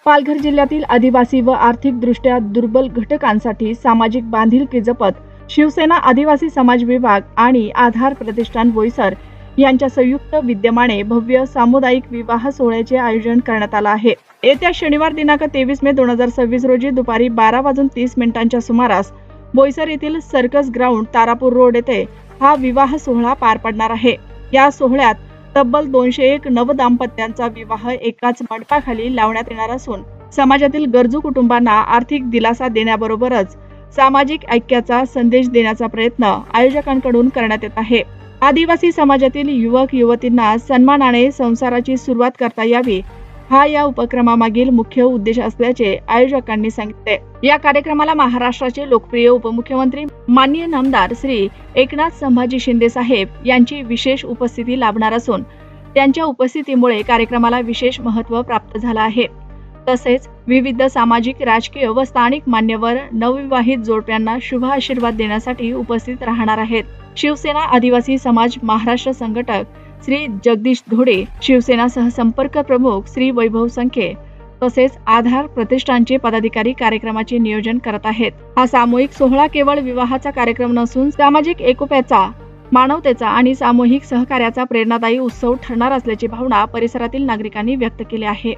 पालघर जिल्ह्यातील आदिवासी व आर्थिकदृष्ट्या दुर्बल घटकांसाठी सामाजिक बांधिलकी जपत शिवसेना आदिवासी समाज विभाग आणि आधार प्रतिष्ठान बोईसर यांच्या संयुक्त विद्यमाने भव्य सामुदायिक विवाह सोहळ्याचे आयोजन करण्यात आलं आहे। येत्या शनिवार दिनांक 23 मे 2026 रोजी दुपारी 12:30 सुमारास बोईसर येथील सर्कस ग्राउंड तारापूर रोड येथे हा विवाह सोहळा पार पडणार आहे। या सोहळ्यात तब्बल 201 नवदाम्पत्यांचा विवाह एकाच मंडपाखाली लावण्यात येणार असून समाजातील गरजू कुटुंबांना आर्थिक दिलासा देण्याबरोबरच सामाजिक ऐक्याचा संदेश देण्याचा प्रयत्न आयोजकांकडून करण्यात येत आहे। आदिवासी समाजातील युवक युवतींना सन्मानाने संसाराची सुरुवात करता यावी हा या उपक्रमामागील मुख्य उद्देश असल्याचे आयोजकांनी सांगितले। या कार्यक्रमाला महाराष्ट्राचे लोकप्रिय उपमुख्यमंत्री माननीय नामदार श्री एकनाथ संभाजी शिंदे साहेब यांची विशेष उपस्थिती लाभणार असून त्यांच्या उपस्थितीमुळे कार्यक्रमाला विशेष महत्त्व प्राप्त झालं आहे। तसेच विविध सामाजिक, राजकीय व स्थानिक मान्यवर नवविवाहित जोडप्यांना शुभ आशीर्वाद देण्यासाठी उपस्थित राहणार आहेत। शिवसेना आदिवासी समाज महाराष्ट्र संघटक श्री जगदीश धोडे, शिवसेना सहसंपर्क प्रमुख श्री वैभव संखे तसेच आधार प्रतिष्ठानचे पदाधिकारी कार्यक्रमाचे नियोजन करत आहेत। हा सामूहिक सोहळा केवळ विवाहाचा कार्यक्रम नसून सामाजिक एकोप्याचा, मानवतेचा आणि सामूहिक सहकार्याचा प्रेरणादायी उत्सव ठरणार असल्याची भावना परिसरातील नागरिकांनी व्यक्त केली आहे।